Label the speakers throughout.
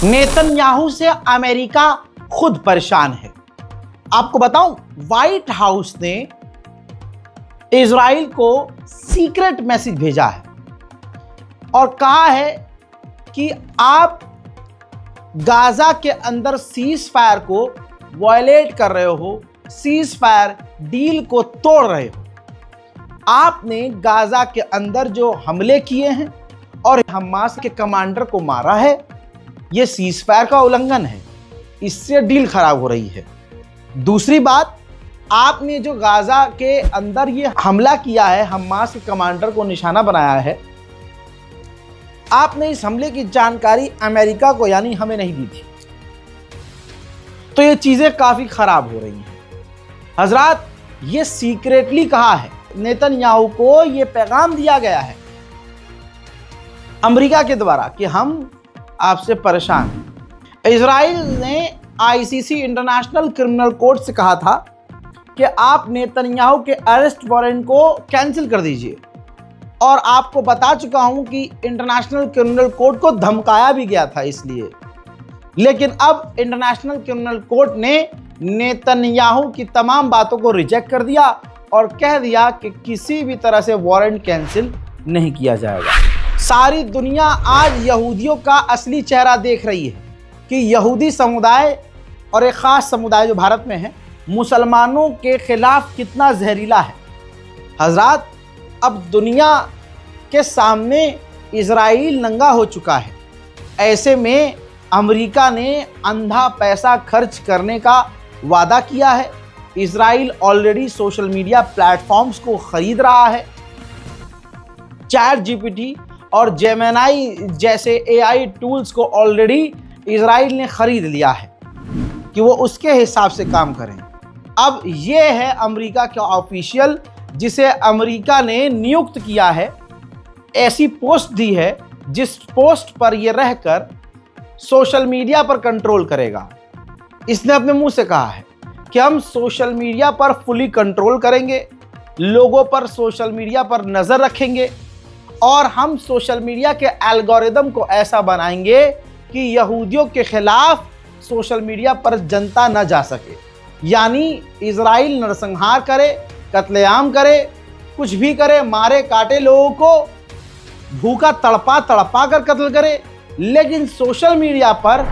Speaker 1: Netanyahu से America खुद परेशान है। आपको बताऊं, व्हाइट हाउस ने इजराइल को सीक्रेट मैसेज भेजा है और कहा है कि आप गाजा के अंदर सीज फायर को वायलेट कर रहे हो, सीज फायर डील को तोड़ रहे हो। आपने गाजा के अंदर जो हमले किए हैं और हमास के कमांडर को मारा है, यह सीज फायर का उल्लंघन है, इससे डील खराब हो रही है। दूसरी बात, आपने जो गाजा के अंदर ये हमला किया है, हमास के कमांडर को निशाना बनाया है, आपने इस हमले की जानकारी अमेरिका को यानी हमें नहीं दी थी। तो ये चीजें काफी खराब हो रही हैं। हजरात, ये सीक्रेटली कहा है, नेतन्याहू को ये पैगाम दिया गया है अमेरिका के द्वारा कि हम आपसे परेशान हैं। इजराइल ने आईसीसी इंटरनेशनल क्रिमिनल कोर्ट से कहा था कि आप नेतन्याहू के अरेस्ट वारंट को कैंसिल कर दीजिए, और आपको बता चुका हूं कि इंटरनेशनल क्रिमिनल कोर्ट को धमकाया भी गया था इसलिए। लेकिन अब इंटरनेशनल क्रिमिनल कोर्ट ने नेतन्याहू की तमाम बातों को रिजेक्ट कर दिया और कह दिया कि किसी भी तरह से वारंट कैंसिल नहीं किया जाएगा। सारी दुनिया आज यहूदियों का असली चेहरा देख रही है कि यहूदी समुदाय और एक ख़ास समुदाय जो भारत में है, मुसलमानों के खिलाफ कितना जहरीला है। हजरात, अब दुनिया के सामने इजराइल नंगा हो चुका है। ऐसे में अमेरिका ने अंधा पैसा खर्च करने का वादा किया है। Israel already social media platforms को खरीद रहा है। चैट जीपीटी और जेमिनी जैसे एआई टूल्स को ऑलरेडी इजराइल ने खरीद लिया है कि वो उसके हिसाब से काम करें। अब ये है अमेरिका का ऑफिशियल, जिसे अमेरिका ने नियुक्त किया है, ऐसी पोस्ट दी है जिस पोस्ट पर यह रहकर सोशल मीडिया पर कंट्रोल करेगा। इसने अपने मुंह से कहा है कि हम सोशल मीडिया पर फुली कंट्रोल करेंगे, लोगों पर सोशल मीडिया पर नज़र रखेंगे और हम सोशल मीडिया के एल्गोरिदम को ऐसा बनाएंगे कि यहूदियों के खिलाफ सोशल मीडिया पर जनता न जा सके। यानी इजराइल नरसंहार करे, कत्लेआम करे, कुछ भी करे, मारे काटे लोगों को, भूखा तड़पा तड़पा कर कत्ल करे, लेकिन सोशल मीडिया पर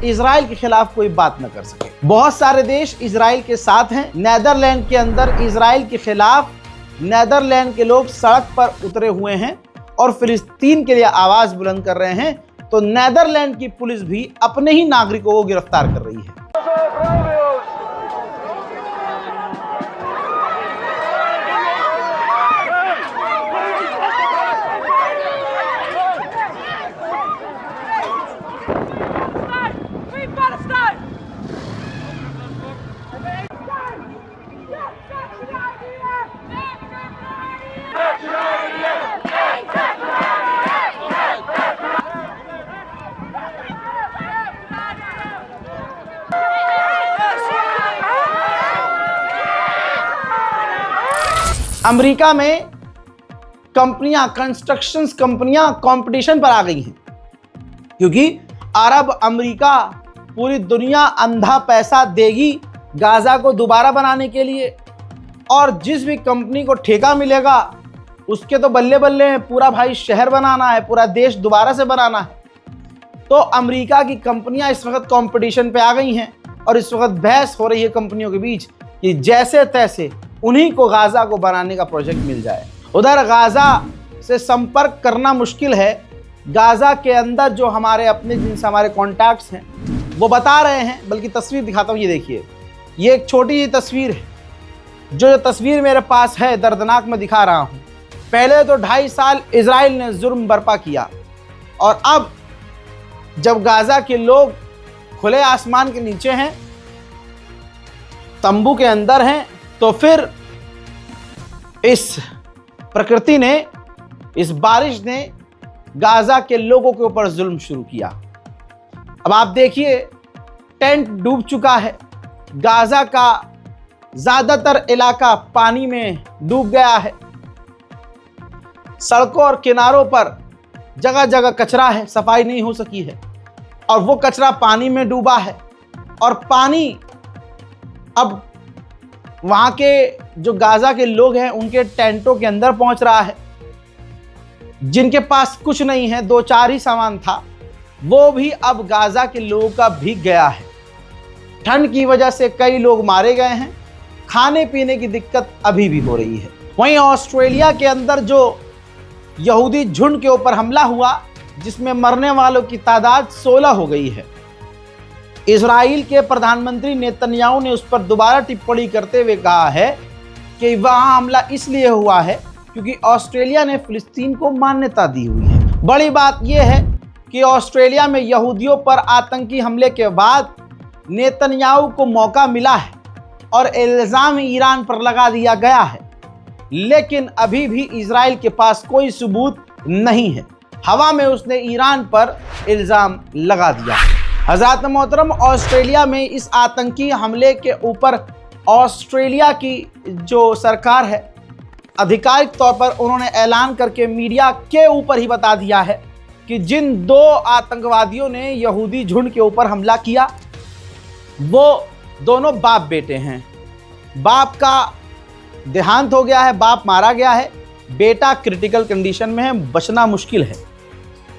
Speaker 1: इजराइल के खिलाफ कोई बात न कर सके। बहुत सारे देश इजराइल के साथ हैं। नेदरलैंड के अंदर इजराइल के खिलाफ नेदरलैंड के लोग सड़क पर उतरे हुए हैं और फिलिस्तीन के लिए आवाज बुलंद कर रहे हैं। तो नेदरलैंड की पुलिस भी अपने ही नागरिकों को गिरफ्तार कर रही है। अमेरिका में कंपनियां, कंस्ट्रक्शंस कंपनियां कंपटीशन पर आ गई हैं, क्योंकि अरब अमेरिका पूरी दुनिया अंधा पैसा देगी गाजा को दोबारा बनाने के लिए, और जिस भी कंपनी को ठेका मिलेगा उसके तो बल्ले बल्ले हैं, पूरा भाई शहर बनाना है, पूरा देश दोबारा से बनाना है। तो अमेरिका की कंपनियां इस वक्त कंपटीशन पे आ गई हैं और इस वक्त बहस हो रही है कंपनियों के बीच कि जैसे तैसे उन्हीं को गाजा को बनाने का प्रोजेक्ट मिल जाए। उधर गाजा से संपर्क करना मुश्किल है। गाजा के अंदर जो हमारे अपने, जिनसे हमारे कॉन्टैक्ट्स हैं, वो बता रहे हैं, बल्कि तस्वीर दिखाता हूँ, ये देखिए, ये एक छोटी सी तस्वीर है। जो तस्वीर मेरे पास है, दर्दनाक मैं दिखा रहा हूँ। पहले तो 2.5 साल इजराइल ने जुर्म बर्पा किया, और अब जब गाजा के लोग खुले आसमान के नीचे हैं, तंबू के अंदर हैं, तो फिर इस प्रकृति ने, इस बारिश ने गाजा के लोगों के ऊपर जुल्म शुरू किया। अब आप देखिए, टेंट डूब चुका है, गाजा का ज्यादातर इलाका पानी में डूब गया है, सड़कों और किनारों पर जगह जगह कचरा है, सफाई नहीं हो सकी है। और वो कचरा पानी में डूबा है और पानी अब वहाँ के जो गाजा के लोग हैं उनके टेंटों के अंदर पहुँच रहा है। जिनके पास कुछ नहीं है, 2-4 ही सामान था, वो भी अब गाजा के लोगों का भीग गया है। ठंड की वजह से कई लोग मारे गए हैं, खाने पीने की दिक्कत अभी भी हो रही है। वहीं ऑस्ट्रेलिया के अंदर जो यहूदी झुंड के ऊपर हमला हुआ, जिसमें मरने वालों की तादाद 16 हो गई है। इजराइल के प्रधानमंत्री नेतन्याहू ने उस पर दोबारा टिप्पणी करते हुए कहा है कि वहां हमला इसलिए हुआ है क्योंकि ऑस्ट्रेलिया ने फिलिस्तीन को मान्यता दी हुई है। बड़ी बात यह है कि ऑस्ट्रेलिया में यहूदियों पर आतंकी हमले के बाद नेतन्याहू को मौका मिला है और इल्ज़ाम ईरान पर लगा दिया गया है, लेकिन अभी भी इजराइल के पास कोई सबूत नहीं है। हवा में उसने ईरान पर इल्ज़ाम लगा दिया। हज़रात मोहतरम, ऑस्ट्रेलिया में इस आतंकी हमले के ऊपर ऑस्ट्रेलिया की जो सरकार है, आधिकारिक तौर पर उन्होंने ऐलान करके मीडिया के ऊपर ही बता दिया है कि जिन 2 आतंकवादियों ने यहूदी झुंड के ऊपर हमला किया, वो दोनों बाप बेटे हैं। बाप का देहांत हो गया है, बाप मारा गया है, बेटा क्रिटिकल कंडीशन में है, बचना मुश्किल है।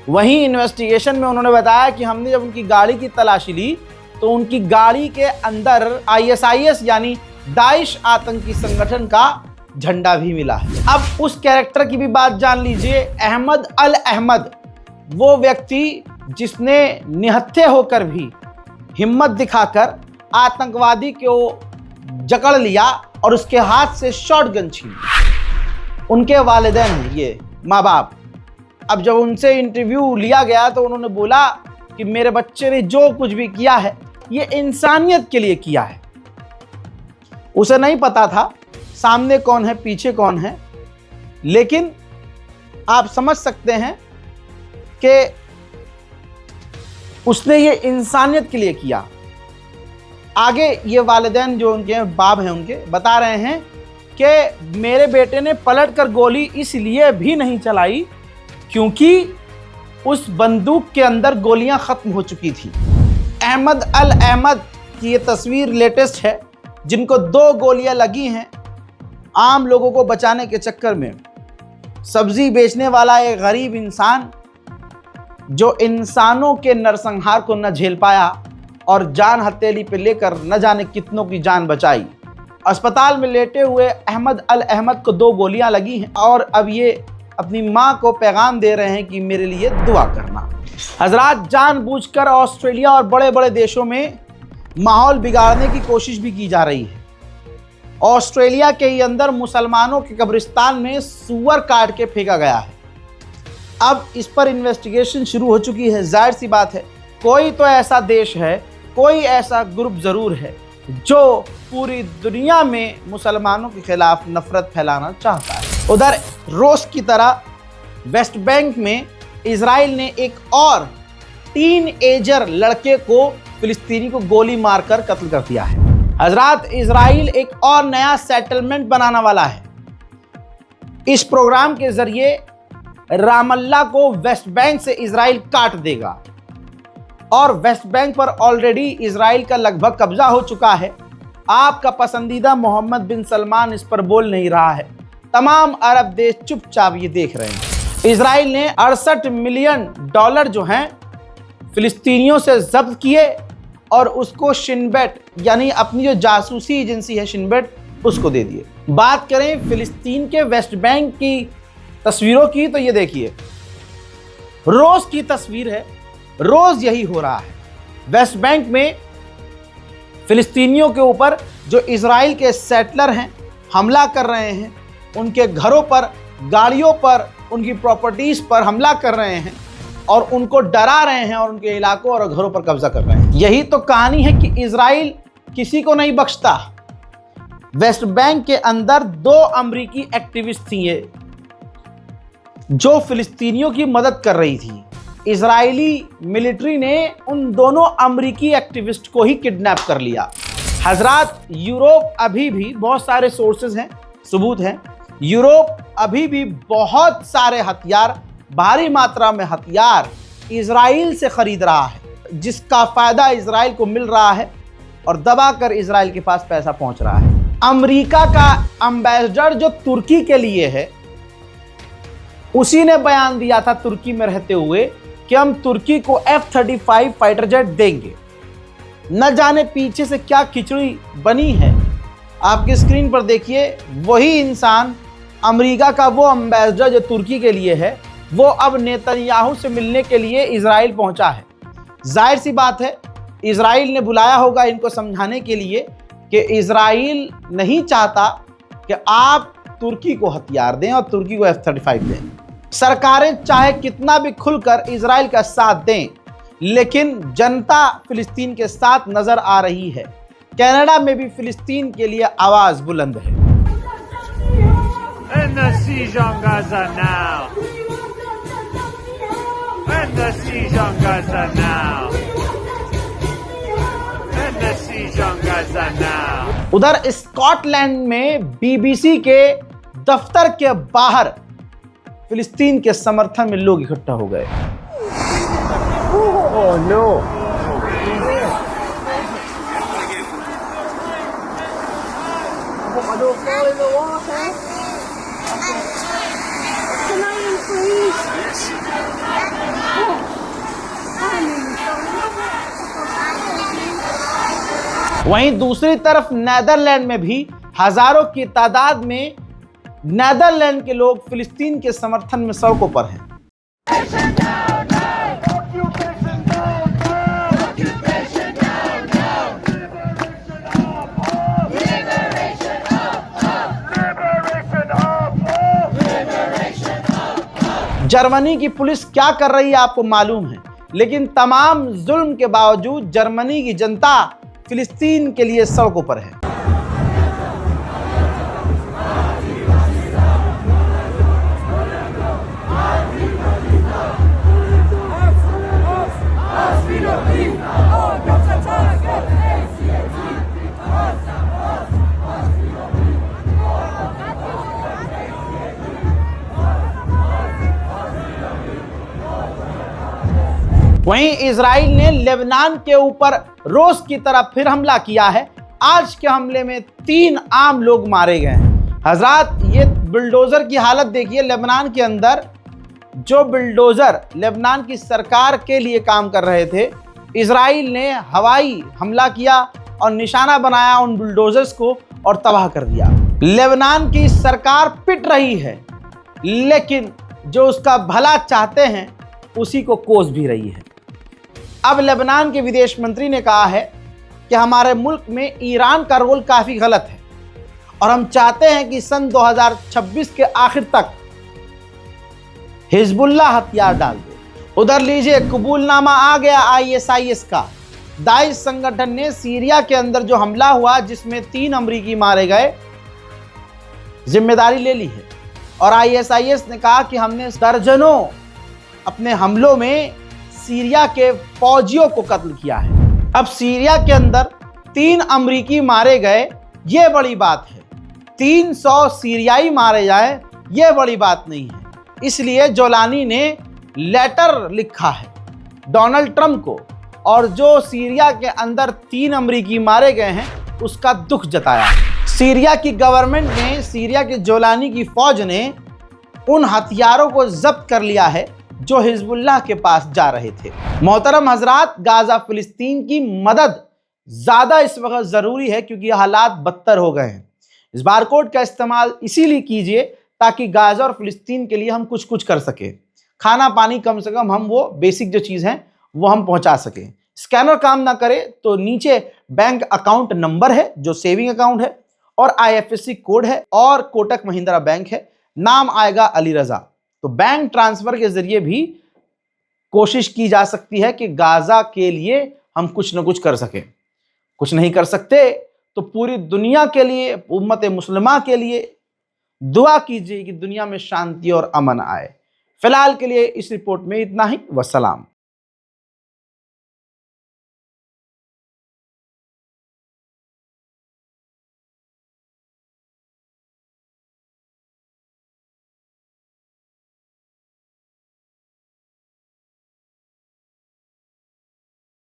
Speaker 1: वहीं इन्वेस्टिगेशन में उन्होंने बताया कि हमने जब उनकी गाड़ी की तलाशी ली तो उनकी गाड़ी के अंदर ISIS यानी दाइश आतंकी संगठन का झंडा भी मिला है। अब उस कैरेक्टर की भी बात जान लीजिए, अहमद अल अहमद, वो व्यक्ति जिसने निहत्थे होकर भी हिम्मत दिखाकर आतंकवादी को जकड़ लिया और उसके हाथ से शॉटगन छीन, उनके वालिदैन हैं ये माँ बाप। अब जब उनसे इंटरव्यू लिया गया तो उन्होंने बोला कि मेरे बच्चे ने जो कुछ भी किया है ये इंसानियत के लिए किया है। उसे नहीं पता था सामने कौन है, पीछे कौन है, लेकिन आप समझ सकते हैं कि उसने ये इंसानियत के लिए किया। आगे ये वालिदैन जो उनके बाप हैं उनके बता रहे हैं कि मेरे बेटे ने पलटकर गोली इसलिए भी नहीं चलाई क्योंकि उस बंदूक के अंदर गोलियां खत्म हो चुकी थी। अहमद अल अहमद की ये तस्वीर लेटेस्ट है, जिनको 2 गोलियां लगी हैं आम लोगों को बचाने के चक्कर में। सब्जी बेचने वाला एक गरीब इंसान जो इंसानों के नरसंहार को न झेल पाया और जान हथेली पे लेकर न जाने कितनों की जान बचाई। अस्पताल में लेटे हुए अहमद अल अहमद को 2 गोलियां लगी हैं और अब ये अपनी मां को पैगाम दे रहे हैं कि मेरे लिए दुआ करना। हजरात, जानबूझकर ऑस्ट्रेलिया और बड़े बड़े देशों में माहौल बिगाड़ने की कोशिश भी की जा रही है। ऑस्ट्रेलिया के ही अंदर मुसलमानों के कब्रिस्तान में सूअर काट के फेंका गया है। अब इस पर इन्वेस्टिगेशन शुरू हो चुकी है। जाहिर सी बात है, कोई तो ऐसा देश है, कोई ऐसा ग्रुप ज़रूर है जो पूरी दुनिया में मुसलमानों के खिलाफ नफरत फैलाना चाहता है। उधर रोज की तरह वेस्ट बैंक में इजराइल ने एक और टीनएजर लड़के को, फिलिस्तीनी को गोली मारकर कत्ल कर दिया है। हजरात, इजराइल एक और नया सेटलमेंट बनाने वाला है। इस प्रोग्राम के जरिए रामल्ला को वेस्ट बैंक से इजराइल काट देगा और वेस्ट बैंक पर ऑलरेडी इजराइल का लगभग कब्जा हो चुका है। आपका पसंदीदा मोहम्मद बिन सलमान इस पर बोल नहीं रहा है, तमाम अरब देश चुपचाप ये देख रहे हैं। इजराइल ने $68 मिलियन जो हैं फिलिस्तीनियों से जब्त किए और उसको शिनबेट यानी अपनी जो जासूसी एजेंसी है शिनबेट, उसको दे दिए। बात करें फिलिस्तीन के वेस्ट बैंक की तस्वीरों की तो ये देखिए, रोज की तस्वीर है, रोज यही हो रहा है। वेस्ट बैंक में फिलिस्तीनियों के ऊपर जो इजराइल के सेटलर हैं हमला कर रहे हैं, उनके घरों पर, गाड़ियों पर, उनकी प्रॉपर्टीज पर हमला कर रहे हैं और उनको डरा रहे हैं और उनके इलाकों और घरों पर कब्जा कर रहे हैं। यही तो कहानी है कि इजराइल किसी को नहीं बख्शता। वेस्ट बैंक के अंदर 2 अमेरिकी एक्टिविस्ट थी ये, जो फिलिस्तीनियों की मदद कर रही थी। इजरायली मिलिट्री ने उन दोनों अमेरिकी एक्टिविस्ट को ही किडनैप कर लिया। हजरात, यूरोप अभी भी, बहुत सारे सोर्सेज हैं, सबूत हैं, यूरोप अभी भी बहुत सारे हथियार, भारी मात्रा में हथियार इजराइल से खरीद रहा है। जिसका फायदा इजराइल को मिल रहा है और दबाकर इजराइल के पास पैसा पहुंच रहा है। अमेरिका का एम्बेसडर जो तुर्की के लिए है, उसी ने बयान दिया था तुर्की में रहते हुए कि हम तुर्की को F-35 फाइटर जेट देंगे। न जाने पीछे से क्या खिचड़ी बनी है। आपकी स्क्रीन पर देखिए, वही इंसान, अमेरिका का वो एम्बेसडर जो तुर्की के लिए है, वो अब नेतन्याहू से मिलने के लिए इजराइल पहुंचा है। जाहिर सी बात है, इजराइल ने बुलाया होगा इनको समझाने के लिए कि इजराइल नहीं चाहता कि आप तुर्की को हथियार दें और तुर्की को F-35 दें। सरकारें चाहे कितना भी खुलकर इजराइल का साथ दें, लेकिन जनता फिलिस्तीन के साथ नजर आ रही है। कनाडा में भी फिलिस्तीन के लिए आवाज बुलंद है।
Speaker 2: End the siege on Gaza now. End the siege on Gaza now. End the siege on Gaza now.
Speaker 1: उधर स्कॉटलैंड में बीबीसी के दफ्तर के बाहर फिलिस्तीन के समर्थन में लोग इकट्ठा हो गए।
Speaker 3: Oh no! I don't fall in the water. Can I in, please? Yes.
Speaker 1: वहीं दूसरी तरफ नेदरलैंड में भी हजारों की तादाद में नेदरलैंड के लोग फिलिस्तीन के समर्थन में सड़कों पर हैं। जर्मनी की पुलिस क्या कर रही है आपको मालूम है, लेकिन तमाम जुल्म के बावजूद जर्मनी की जनता फिलिस्तीन के लिए सड़कों पर है। वहीं इजराइल ने लेबनान के ऊपर रोज की तरह फिर हमला किया है। आज के हमले में 3 आम लोग मारे गए हैं। हजरात, ये बुलडोजर की हालत देखिए। लेबनान के अंदर जो बुलडोजर लेबनान की सरकार के लिए काम कर रहे थे, इजराइल ने हवाई हमला किया और निशाना बनाया उन बुलडोजर्स को और तबाह कर दिया। लेबनान की सरकार पिट रही है, लेकिन जो उसका भला चाहते हैं उसी को कोस भी रही है। अब लेबनान के विदेश मंत्री ने कहा है कि हमारे मुल्क में ईरान का रोल काफ़ी गलत है और हम चाहते हैं कि सन 2026 के आखिर तक हिजबुल्लाह हथियार डाल दे। उधर लीजिए, कबूलनामा आ गया ISIS का। दाइश संगठन ने सीरिया के अंदर जो हमला हुआ जिसमें 3 अमरीकी मारे गए, जिम्मेदारी ले ली है और ISIS ने कहा कि हमने दर्जनों अपने हमलों में सीरिया के फौजियों को कत्ल किया है। अब सीरिया के अंदर 3 अमरीकी मारे गए, ये बड़ी बात है। 300 सीरियाई मारे जाए, ये बड़ी बात नहीं है। इसलिए जोलानी ने लेटर लिखा है डोनाल्ड ट्रंप को और जो सीरिया के अंदर 3 अमरीकी मारे गए हैं उसका दुख जताया। सीरिया की गवर्नमेंट ने, सीरिया के जोलानी की फौज ने उन हथियारों को जब्त कर लिया है जो हिजबुल्लाह के पास जा रहे थे। मोहतरम हजरात, गाजा फिलिस्तीन की मदद ज़्यादा इस वक्त ज़रूरी है क्योंकि हालात बदतर हो गए हैं। इस बारकोड का इस्तेमाल इसीलिए कीजिए ताकि गाजा और फिलिस्तीन के लिए हम कुछ कर सकें। खाना पानी कम से कम हम वो बेसिक जो चीज़ हैं वो हम पहुंचा सकें। स्कैनर काम ना करे तो नीचे बैंक अकाउंट नंबर है जो सेविंग अकाउंट है और IFSC कोड है और कोटक महिंद्रा बैंक है, नाम आएगा अली रजा। तो बैंक ट्रांसफर के जरिए भी कोशिश की जा सकती है कि गाजा के लिए हम कुछ न कुछ कर सकें। कुछ नहीं कर सकते तो पूरी दुनिया के लिए, उम्मत मुस्लिमा के लिए दुआ कीजिए कि दुनिया में शांति और अमन आए। फिलहाल के लिए इस रिपोर्ट में इतना ही। वस्सलाम।